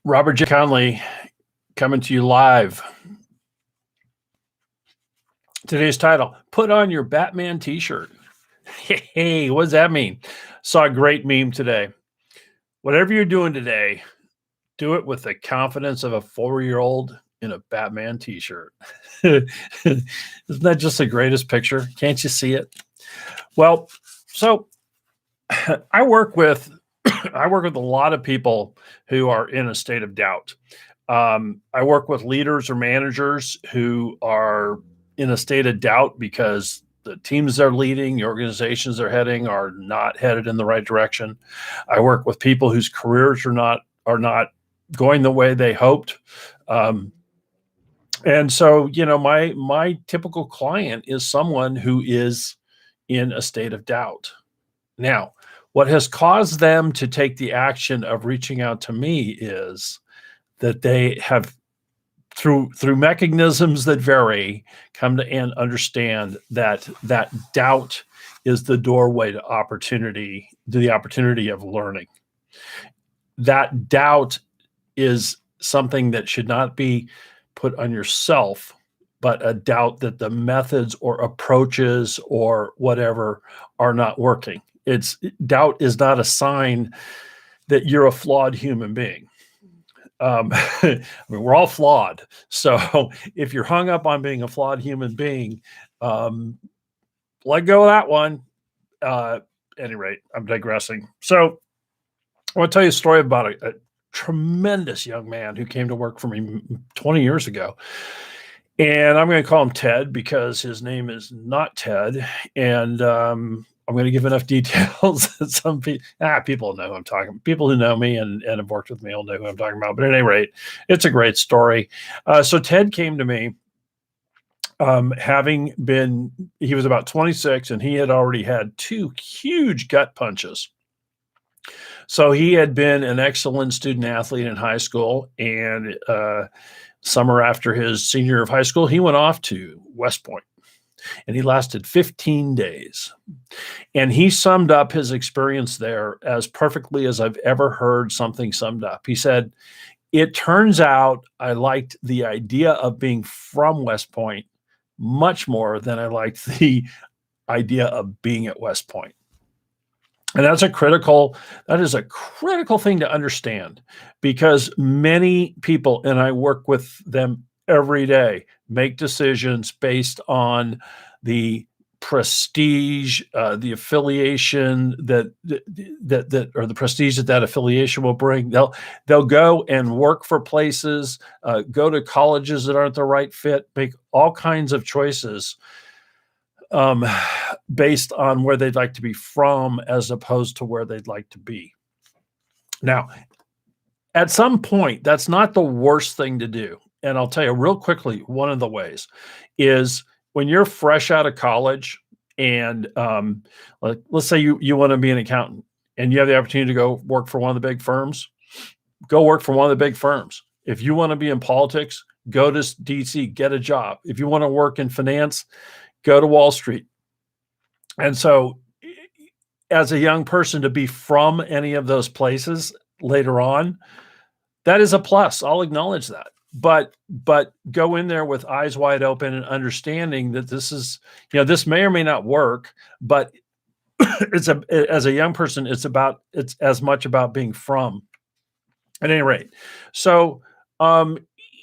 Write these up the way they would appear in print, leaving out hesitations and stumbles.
Robert J. Conley coming to you live. Today's title, Put on Your Batman T-shirt. Hey, what does that mean? Saw a great meme today. Whatever you're doing today, do it with the confidence of a 4-year-old in a Batman T-shirt. Isn't that just the greatest picture? Can't you see it? Well, so I work with a lot of people who are in a state of doubt. I work with leaders or managers who are in a state of doubt because the teams they're leading, the organizations they're heading, are not headed in the right direction. I work with people whose careers are not going the way they hoped. And so, my typical client is someone who is in a state of doubt. Now, what has caused them to take the action of reaching out to me is that they have, through mechanisms that vary, come to and understand that doubt is the doorway to the opportunity of learning. That doubt is something that should not be put on yourself, but a doubt that the methods or approaches or whatever are not working. Doubt is not a sign that you're a flawed human being. I mean, we're all flawed. So if you're hung up on being a flawed human being, let go of that one. At any rate, I'm digressing. So I want to tell you a story about a tremendous young man who came to work for me 20 years ago. And I'm going to call him Ted because his name is not Ted. And I'm going to give enough details that some people know who I'm talking about. People who know me and have worked with me will know who I'm talking about. But at any rate, it's a great story. So Ted came to me he was about 26 and he had already had 2 huge gut punches. So he had been an excellent student athlete in high school, and summer after his senior year of high school, he went off to West Point. And he lasted 15 days. And he summed up his experience there as perfectly as I've ever heard something summed up. He said, "It turns out I liked the idea of being from West Point much more than I liked the idea of being at West Point." And that is a critical thing to understand, because many people, and I work with them every day, make decisions based on the prestige, the affiliation that or the prestige that affiliation will bring. They'll go and work for places, go to colleges that aren't the right fit, make all kinds of choices based on where they'd like to be from as opposed to where they'd like to be. Now, at some point, that's not the worst thing to do. And I'll tell you real quickly, one of the ways is when you're fresh out of college and let's say you want to be an accountant and you have the opportunity to go work for one of the big firms, go work for one of the big firms. If you want to be in politics, go to DC, get a job. If you want to work in finance, go to Wall Street. And so as a young person, to be from any of those places later on, that is a plus. I'll acknowledge that. But go in there with eyes wide open and understanding that this is, this may or may not work, but as a young person, it's as much about being from. At any rate, so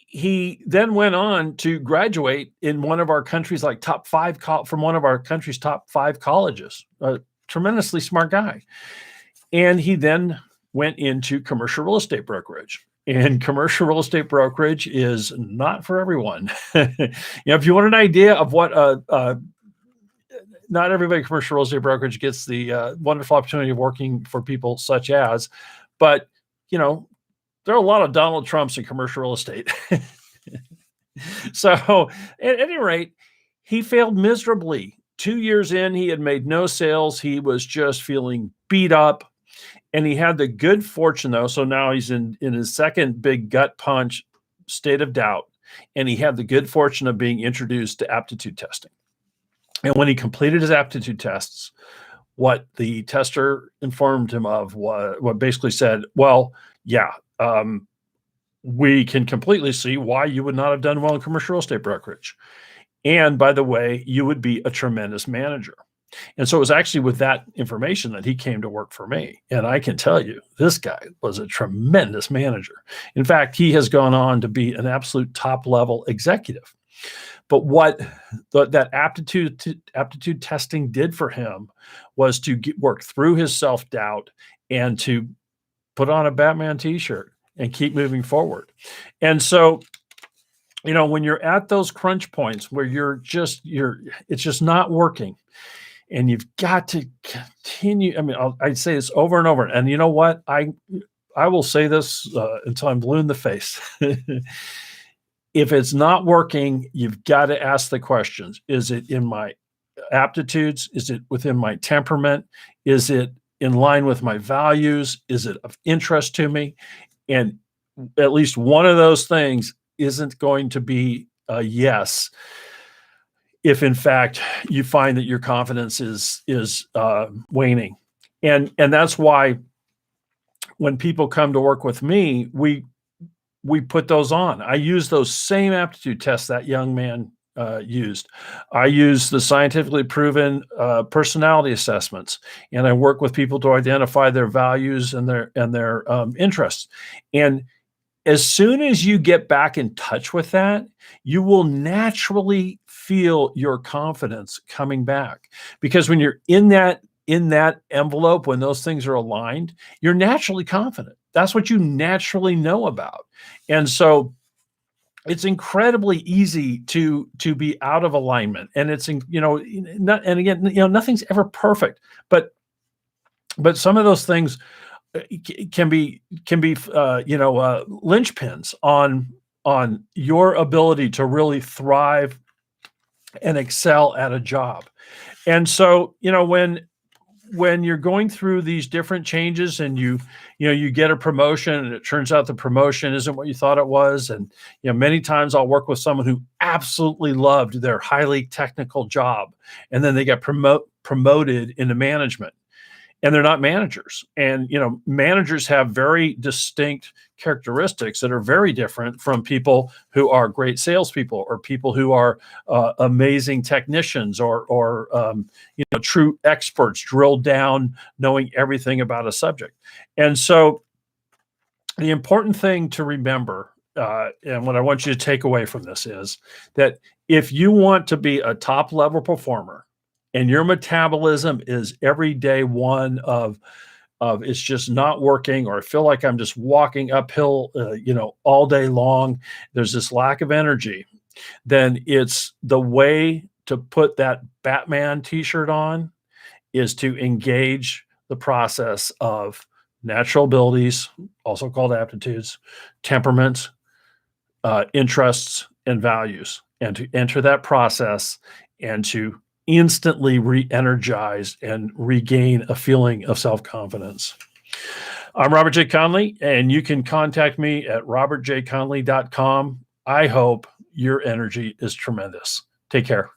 he then went on to graduate in one of our country's from one of our country's top 5 colleges. A tremendously smart guy. And he then went into commercial real estate brokerage. And commercial real estate brokerage is not for everyone. If you want an idea of what not everybody commercial real estate brokerage gets the wonderful opportunity of working for people such as, but there are a lot of Donald Trumps in commercial real estate. So at any rate, he failed miserably. 2 years in, he had made no sales. He was just feeling beat up. And he had the good fortune, though. So now he's in his second big gut punch state of doubt. And he had the good fortune of being introduced to aptitude testing. And when he completed his aptitude tests, what the tester informed him of what basically said, well, yeah, we can completely see why you would not have done well in commercial real estate brokerage. And by the way, you would be a tremendous manager. And so it was actually with that information that he came to work for me. And I can tell you, this guy was a tremendous manager. In fact, he has gone on to be an absolute top level executive. But what that aptitude testing did for him was to work through his self-doubt and to put on a Batman t-shirt and keep moving forward. And so, when you're at those crunch points where it's just not working, and you've got to continue. I mean, I'd say this over and over. And you know what? I will say this until I'm blue in the face. If it's not working, you've got to ask the questions. Is it in my aptitudes? Is it within my temperament? Is it in line with my values? Is it of interest to me? And at least one of those things isn't going to be a yes if in fact you find that your confidence is waning. And that's why when people come to work with me, we put those on. I use those same aptitude tests that young man used. I use the scientifically proven personality assessments, and I work with people to identify their values and their interests. And as soon as you get back in touch with that, you will naturally feel your confidence coming back. Because when you're in that envelope, when those things are aligned, you're naturally confident. That's what you naturally know about. And so it's incredibly easy to be out of alignment. And it's, and again, nothing's ever perfect, but some of those things can be linchpins on your ability to really thrive and excel at a job. And so, when you're going through these different changes and you get a promotion and it turns out the promotion isn't what you thought it was. And, many times I'll work with someone who absolutely loved their highly technical job, and then they get promoted into management. And they're not managers. And, managers have very distinct characteristics that are very different from people who are great salespeople or people who are amazing technicians or true experts, drilled down, knowing everything about a subject. And so the important thing to remember, and what I want you to take away from this is that if you want to be a top level performer, and your metabolism is every day one of it's just not working, or I feel like I'm just walking uphill, all day long. There's this lack of energy. Then it's the way to put that Batman t-shirt on is to engage the process of natural abilities, also called aptitudes, temperaments, interests, and values, and to enter that process and to instantly re-energize and regain a feeling of self-confidence. I'm Robert J. Conley, and you can contact me at robertjconley.com. I hope your energy is tremendous. Take care.